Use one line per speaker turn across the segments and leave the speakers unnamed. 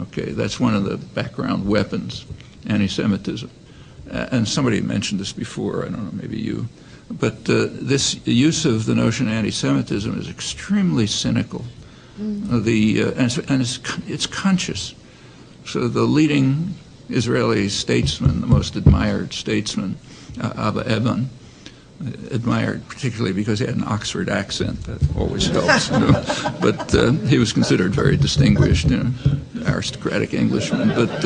Okay, that's one of the background weapons, anti-Semitism. And somebody mentioned this before, I don't know, maybe you. But this use of the notion of anti-Semitism is extremely cynical. And it's conscious. So the leading Israeli statesman, the most admired statesman, Abba Eban, admired particularly because he had an Oxford accent. That always helps, you know. But he was considered very distinguished, you know, aristocratic Englishman. But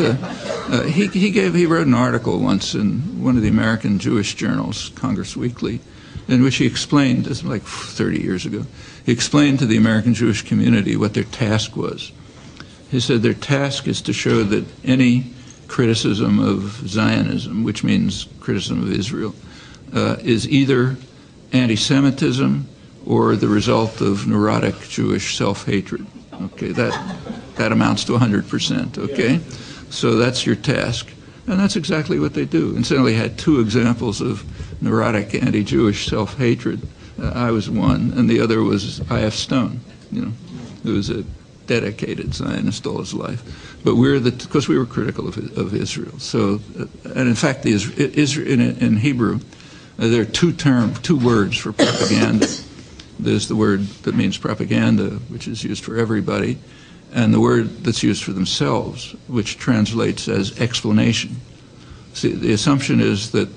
he wrote an article once in one of the American Jewish journals, Congress Weekly, in which he explained, this was like 30 years ago, he explained to the American Jewish community what their task was. He said their task is to show that any criticism of Zionism, which means criticism of Israel, is either anti-Semitism or the result of neurotic Jewish self-hatred. Okay, that amounts to 100%. Okay, so that's your task, and that's exactly what they do. Incidentally, had two examples of neurotic anti-Jewish self-hatred. I was one, and the other was I.F. Stone. You know, who was a dedicated Zionist all his life. But because we were critical of Israel. So, and in fact, in Hebrew, there are two words for propaganda. There's the word that means propaganda, which is used for everybody, and the word that's used for themselves, which translates as explanation. See, the assumption is that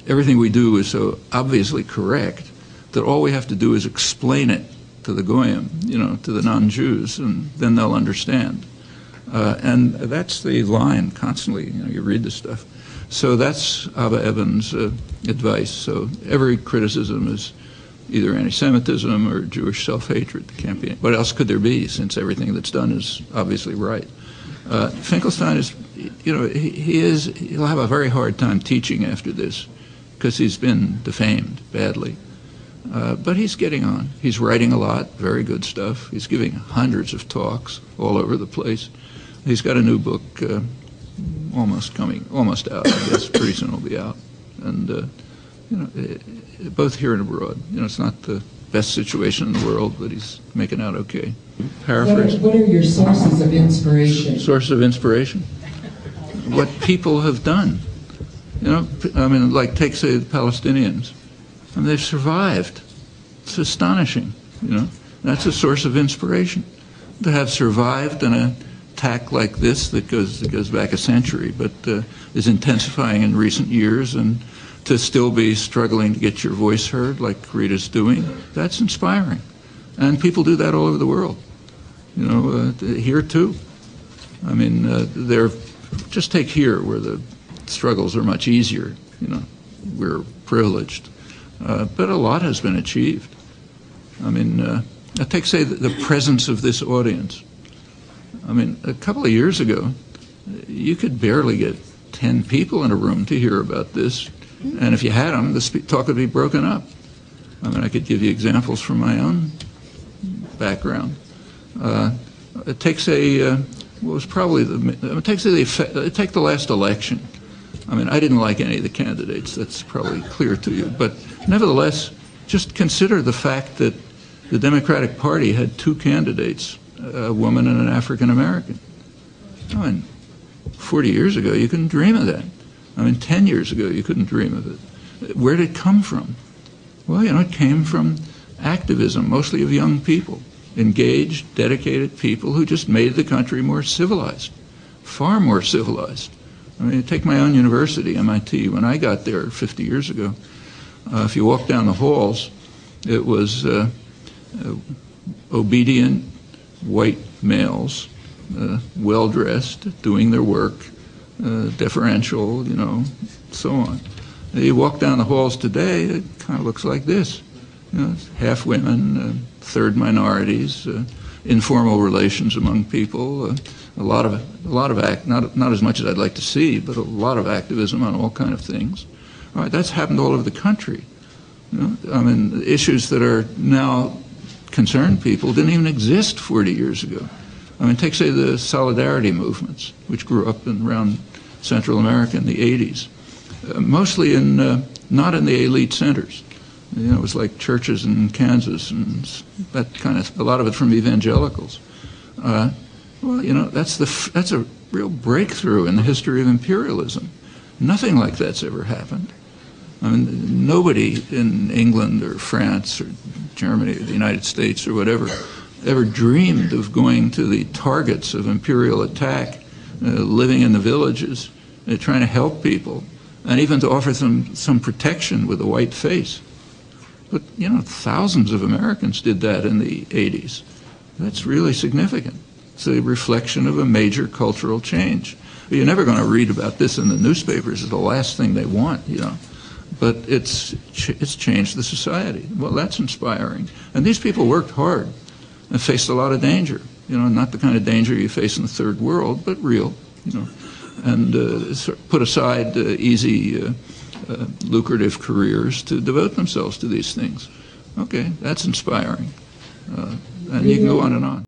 everything we do is so obviously correct that all we have to do is explain it to the goyim, you know, to the non-Jews, and then they'll understand. And that's the line constantly. You know, you read this stuff. So that's Abba Eban's advice. So every criticism is either anti-Semitism or Jewish self-hatred. Can't be. What else could there be, since everything that's done is obviously right? Finkelstein is, you know, he'll have a very hard time teaching after this because he's been defamed badly. But he's getting on. He's writing a lot, very good stuff. He's giving hundreds of talks all over the place. He's got a new book almost out, I guess. Pretty soon it'll be out. And, you know, both here and abroad. You know, it's not the best situation in the world, but he's making out okay. Paraphrase.
What are your sources of inspiration?
Sources of inspiration? What people have done. You know, I mean, like, take, say, the Palestinians. I mean, they've survived. It's astonishing, you know. That's a source of inspiration. To have survived an attack like this that goes back a century, but is intensifying in recent years, and to still be struggling to get your voice heard, like Rita's doing, that's inspiring. And people do that all over the world. You know, here too. I mean, just take here, where the struggles are much easier. You know, we're privileged. But a lot has been achieved. I mean, take, say, the presence of this audience. I mean, a couple of years ago, you could barely get 10 people in a room to hear about this. And if you had them, the talk would be broken up. I mean, I could give you examples from my own background. Take, say, what was probably take the last election. I mean, I didn't like any of the candidates. That's probably clear to you. But nevertheless, just consider the fact that the Democratic Party had two candidates, a woman and an African American. I mean, 40 years ago, you couldn't dream of that. I mean, 10 years ago, you couldn't dream of it. Where did it come from? Well, you know, it came from activism, mostly of young people, engaged, dedicated people who just made the country more civilized, far more civilized. I mean, take my own university, MIT. When I got there 50 years ago, if you walk down the halls, it was obedient white males, well-dressed, doing their work, deferential, you know, so on. You walk down the halls today, it kind of looks like this. You know, half women, third minorities, informal relations among people, a lot of not as much as I'd like to see, but a lot of activism on all kind of things. All right, that's happened all over the country. You know, I mean, issues that are now concern people didn't even exist 40 years ago. I mean, take, say, the solidarity movements, which grew up around Central America in the 80s, mostly not in the elite centers. You know, it was like churches in Kansas and that kind of, a lot of it from evangelicals. Well, Well, that's a real breakthrough in the history of imperialism. Nothing like that's ever happened. I mean, nobody in England or France or Germany or the United States or whatever ever dreamed of going to the targets of imperial attack, living in the villages, trying to help people, and even to offer them some protection with a white face. But, thousands of Americans did that in the 80s. That's really significant. It's a reflection of a major cultural change. You're never going to read about this in the newspapers. It's the last thing they want, But it's changed the society. Well, that's inspiring. And these people worked hard and faced a lot of danger. Not the kind of danger you face in the third world, but real, and put aside easy, lucrative careers to devote themselves to these things. Okay, that's inspiring. And you can go on and on.